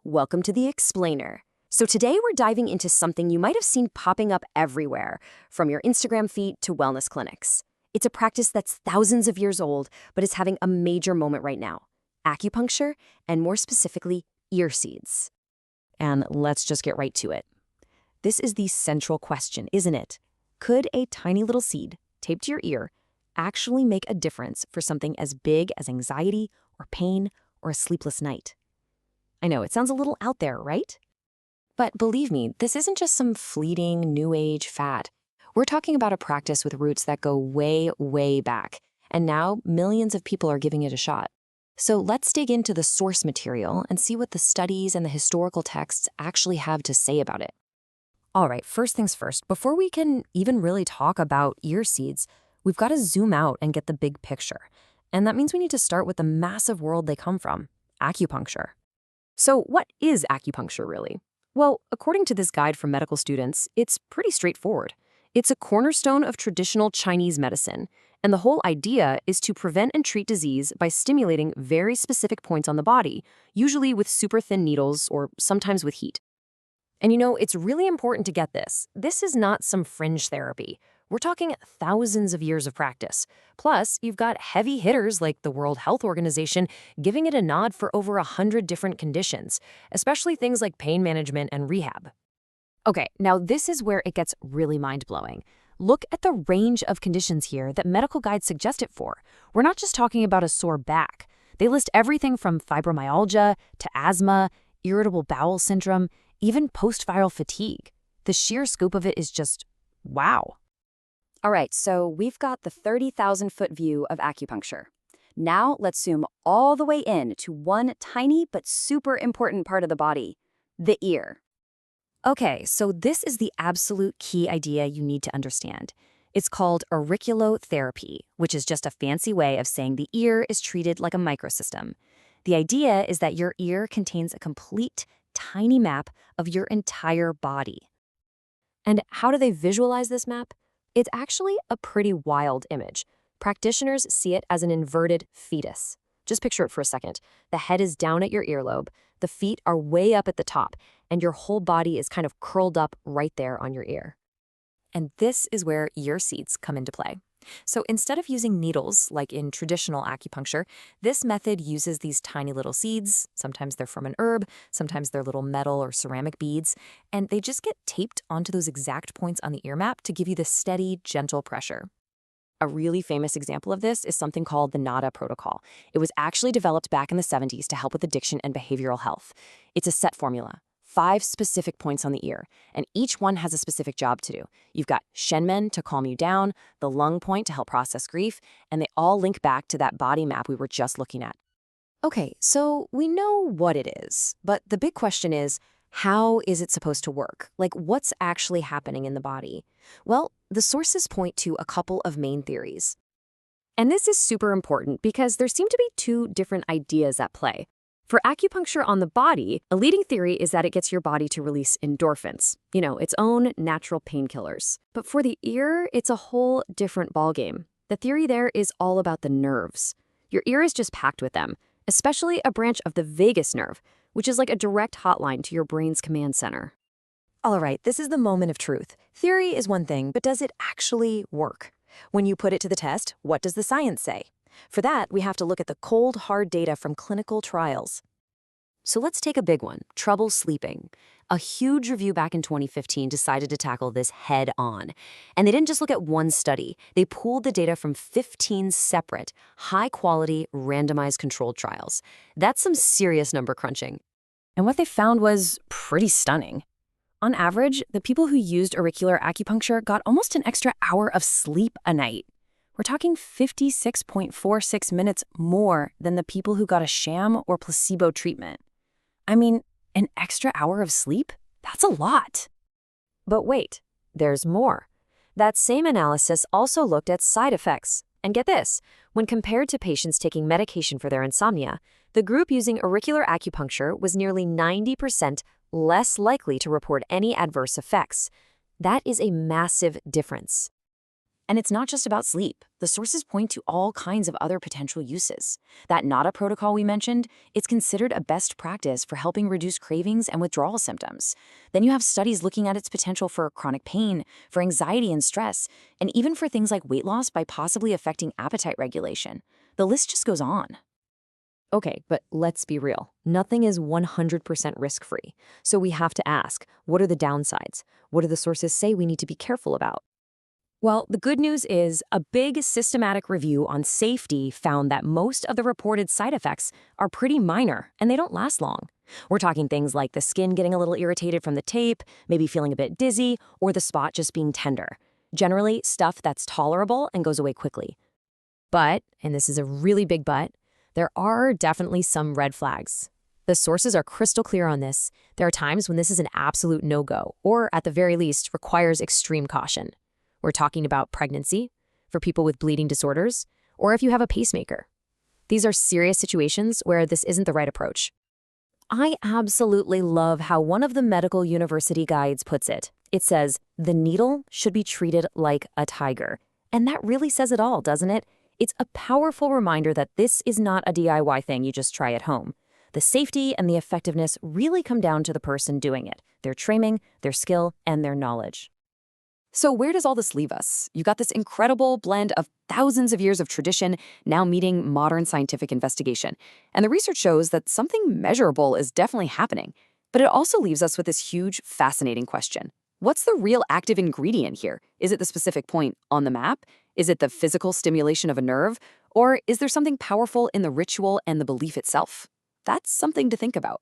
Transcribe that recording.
Welcome to the Explainer. So today we're diving into something you might have seen popping up everywhere, from your Instagram feed to wellness clinics. It's a practice that's thousands of years old, but is having a major moment right now: acupuncture, and more specifically, ear seeds. And let's just get right to it. This is the central question, isn't it? Could a tiny little seed, taped to your ear, actually make a difference for something as big as anxiety or pain or a sleepless night? I know, it sounds a little out there, right? But believe me, this isn't just some fleeting new age fad. We're talking about a practice with roots that go way, way back, and now millions of people are giving it a shot. So let's dig into the source material and see what the studies and the historical texts actually have to say about it. All right, first things first, before we can even really talk about ear seeds, we've got to zoom out and get the big picture. And that means we need to start with the massive world they come from: acupuncture. So what is acupuncture really? Well, according to this guide for medical students, it's pretty straightforward. It's a cornerstone of traditional Chinese medicine, and the whole idea is to prevent and treat disease by stimulating very specific points on the body, usually with super thin needles or sometimes with heat. And you know, it's really important to get this. This is not some fringe therapy. We're talking thousands of years of practice. Plus, you've got heavy hitters like the World Health Organization giving it a nod for over 100 different conditions, especially things like pain management and rehab. Okay, now this is where it gets really mind-blowing. Look at the range of conditions here that medical guides suggest it for. We're not just talking about a sore back. They list everything from fibromyalgia to asthma, irritable bowel syndrome, even post-viral fatigue. The sheer scope of it is just wow. All right, so we've got the 30,000-foot view of acupuncture. Now let's zoom all the way in to one tiny but super important part of the body: the ear. Okay, so this is the absolute key idea you need to understand. It's called auriculotherapy, which is just a fancy way of saying the ear is treated like a microsystem. The idea is that your ear contains a complete, tiny map of your entire body. And how do they visualize this map? It's actually a pretty wild image. Practitioners see it as an inverted fetus. Just picture it for a second. The head is down at your earlobe, the feet are way up at the top, and your whole body is kind of curled up right there on your ear. And this is where ear seeds come into play. So instead of using needles, like in traditional acupuncture, this method uses these tiny little seeds. Sometimes they're from an herb, sometimes they're little metal or ceramic beads, and they just get taped onto those exact points on the ear map to give you the steady, gentle pressure. A really famous example of this is something called the NADA protocol. It was actually developed back in the 70s to help with addiction and behavioral health. It's a set formula: 5 specific points on the ear, and each one has a specific job to do. You've got Shenmen to calm you down, the lung point to help process grief, and they all link back to that body map we were just looking at. Okay, so we know what it is, but the big question is, how is it supposed to work? Like, what's actually happening in the body? Well, the sources point to a couple of main theories. And this is super important because there seem to be 2 different ideas at play. For acupuncture on the body, a leading theory is that it gets your body to release endorphins, its own natural painkillers. But for the ear, it's a whole different ballgame. The theory there is all about the nerves. Your ear is just packed with them, especially a branch of the vagus nerve, which is like a direct hotline to your brain's command center. All right, this is the moment of truth. Theory is one thing, but does it actually work? When you put it to the test, what does the science say? For that, we have to look at the cold, hard data from clinical trials. So let's take a big one: trouble sleeping. A huge review back in 2015 decided to tackle this head on. And they didn't just look at one study. They pooled the data from 15 separate, high-quality, randomized controlled trials. That's some serious number crunching. And what they found was pretty stunning. On average, the people who used auricular acupuncture got almost an extra hour of sleep a night. We're talking 56.46 minutes more than the people who got a sham or placebo treatment. I mean, an extra hour of sleep? That's a lot. But wait, there's more. That same analysis also looked at side effects. And get this, when compared to patients taking medication for their insomnia, the group using auricular acupuncture was nearly 90% less likely to report any adverse effects. That is a massive difference. And it's not just about sleep. The sources point to all kinds of other potential uses. That NADA protocol we mentioned, it's considered a best practice for helping reduce cravings and withdrawal symptoms. Then you have studies looking at its potential for chronic pain, for anxiety and stress, and even for things like weight loss by possibly affecting appetite regulation. The list just goes on. Okay, but let's be real. Nothing is 100% risk-free. So we have to ask, what are the downsides? What do the sources say we need to be careful about? Well, the good news is a big systematic review on safety found that most of the reported side effects are pretty minor and they don't last long. We're talking things like the skin getting a little irritated from the tape, maybe feeling a bit dizzy, or the spot just being tender. Generally, stuff that's tolerable and goes away quickly. But, and this is a really big but, there are definitely some red flags. The sources are crystal clear on this. There are times when this is an absolute no-go, or at the very least, requires extreme caution. We're talking about pregnancy, for people with bleeding disorders, or if you have a pacemaker. These are serious situations where this isn't the right approach. I absolutely love how one of the medical university guides puts it. It says, the needle should be treated like a tiger. And that really says it all, doesn't it? It's a powerful reminder that this is not a DIY thing you just try at home. The safety and the effectiveness really come down to the person doing it, their training, their skill, and their knowledge. So where does all this leave us? You got this incredible blend of thousands of years of tradition now meeting modern scientific investigation. And the research shows that something measurable is definitely happening. But it also leaves us with this huge, fascinating question. What's the real active ingredient here? Is it the specific point on the map? Is it the physical stimulation of a nerve? Or is there something powerful in the ritual and the belief itself? That's something to think about.